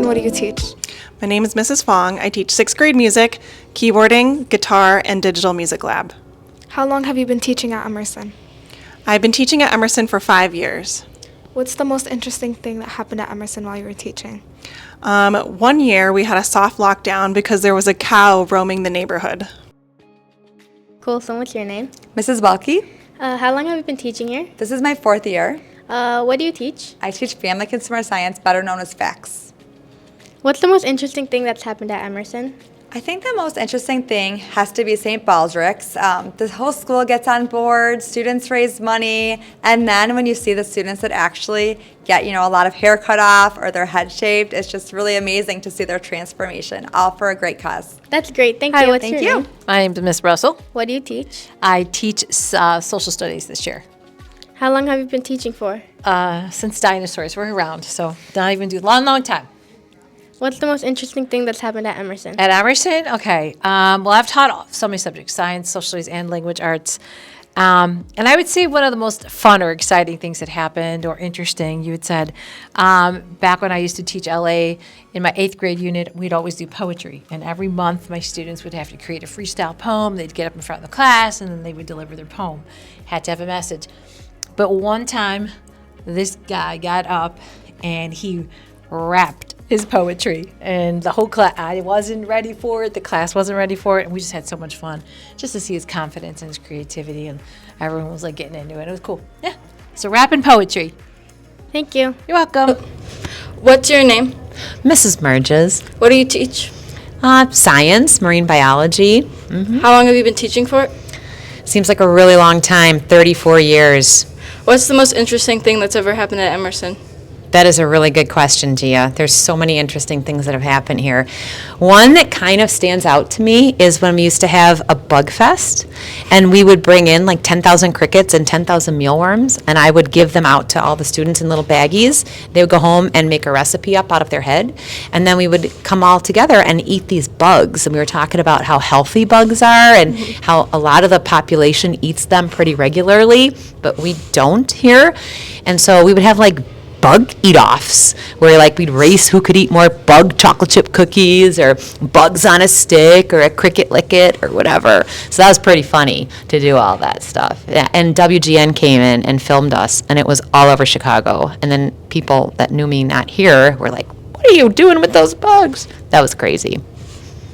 what do you teach? My name is Mrs. Fong. I teach 6th grade music, keyboarding, guitar, and digital music lab. How long have you been teaching at Emerson? I've been teaching at Emerson for 5 years. What's the most interesting thing that happened at Emerson while you were teaching? One year we had a soft lockdown because there was a cow roaming the neighborhood. Cool. So what's your name? Mrs. Welke. How long have you been teaching here? This is my 4th year. What do you teach? I teach family consumer science, better known as facts. What's the most interesting thing that's happened at Emerson? I think the most interesting thing has to be St. Baldrick's. The whole school gets on board, students raise money, and then when you see the students that actually get, a lot of hair cut off or their head shaved, it's just really amazing to see their transformation, all for a great cause. That's great. Thank Hi, you. What's thank your you. name? My name is Miss Russell. What do you teach? I teach social studies this year. How long have you been teaching for? Since dinosaurs were around, so not even do long time. What's the most interesting thing that's happened at Emerson? At Emerson, okay. Well, I've taught so many subjects: science, social studies, and language arts. And I would say one of the most fun or exciting things that happened or interesting, you had said, back when I used to teach LA in my 8th grade unit, we'd always do poetry. And every month my students would have to create a freestyle poem. They'd get up in front of the class and then they would deliver their poem. Had to have a message. But one time, this guy got up and he rapped his poetry, and the whole class, I wasn't ready for it, the class wasn't ready for it, and we just had so much fun just to see his confidence and his creativity, and everyone was like getting into it. It was cool. Yeah. So rap and poetry. Thank you. You're welcome. What's your name? Mrs. Murges. What do you teach? Science, marine biology. How long have you been teaching for? Seems like a really long time, 34 years. What's the most interesting thing that's ever happened at Emerson? That is a really good question, Gia. There's so many interesting things that have happened here. One that kind of stands out to me is when we used to have a bug fest, and we would bring in like 10,000 crickets and 10,000 mealworms, and I would give them out to all the students in little baggies. They would go home and make a recipe up out of their head, and then we would come all together and eat these bugs. And we were talking about how healthy bugs are and how a lot of the population eats them pretty regularly, but we don't here. And so we would have like bug eat-offs where like we'd race who could eat more bug chocolate chip cookies or bugs on a stick or a cricket lick it or whatever. So that was pretty funny to do all that stuff. Yeah, and WGN came in and filmed us, and it was all over Chicago. And then people that knew me not here were like, "What are you doing with those bugs?" That was crazy.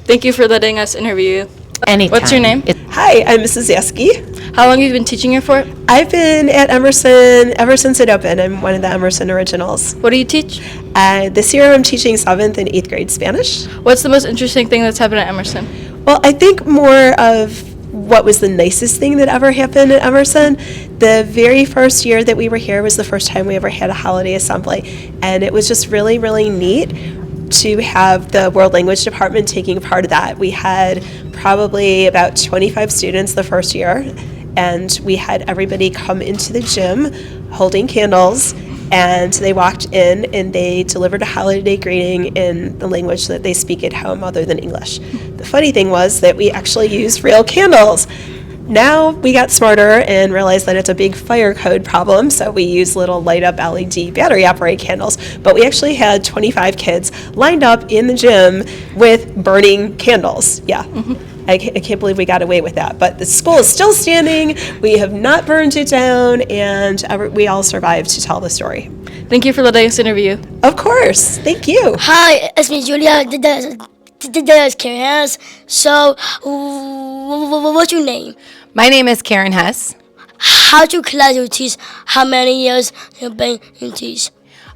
Thank you for letting us interview you. Anytime. What's your name? Hi, I'm Mrs. Zasky. How long have you been teaching here for? I've been at Emerson ever since it opened. I'm one of the Emerson originals. What do you teach? This year I'm teaching 7th and 8th grade Spanish. What's the most interesting thing that's happened at Emerson? Well, I think more of what was the nicest thing that ever happened at Emerson. The very first year that we were here was the first time we ever had a holiday assembly, and it was just really, really neat to have the World Language Department taking part of that. We had probably about 25 students the first year, and we had everybody come into the gym holding candles, and they walked in and they delivered a holiday greeting in the language that they speak at home other than English. The funny thing was that we actually used real candles. Now we got smarter and realized that it's a big fire code problem, so we use little light-up LED battery-operated candles. But we actually had 25 kids lined up in the gym with burning candles. Yeah, I can't believe we got away with that. But the school is still standing. We have not burned it down, and we all survived to tell the story. Thank you for letting us interview you. Of course. Thank you. Hi, it's me, Julia. This is Karen Hess. So, what's your name? My name is Karen Hess. How do you class you teach? How many years you've been in teach?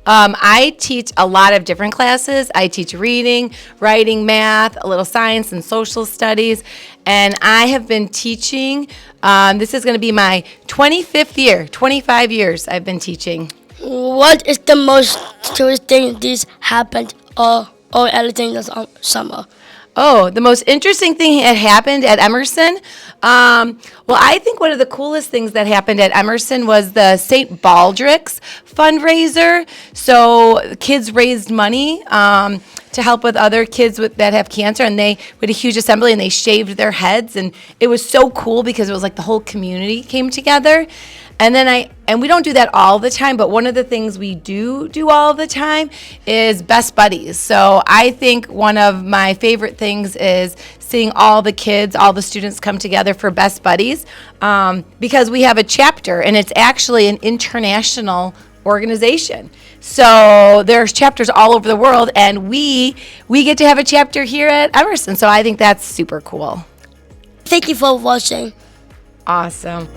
I teach a lot of different classes. I teach reading, writing, math, a little science and social studies. And I have been teaching, this is going to be my 25th year, 25 years I've been teaching. What is the most interesting thing this happened or anything this summer? Oh, the most interesting thing that happened at Emerson? Well, I think one of the coolest things that happened at Emerson was the St. Baldrick's fundraiser. So kids raised money to help with other kids that have cancer, and we had a huge assembly, and they shaved their heads, and it was so cool because it was like the whole community came together. And then we don't do that all the time, but one of the things we do all the time is Best Buddies. So I think one of my favorite things is seeing all the kids, all the students come together for Best Buddies, because we have a chapter, and it's actually an international organization. So there's chapters all over the world, and we get to have a chapter here at Emerson. So I think that's super cool. Thank you for watching. Awesome.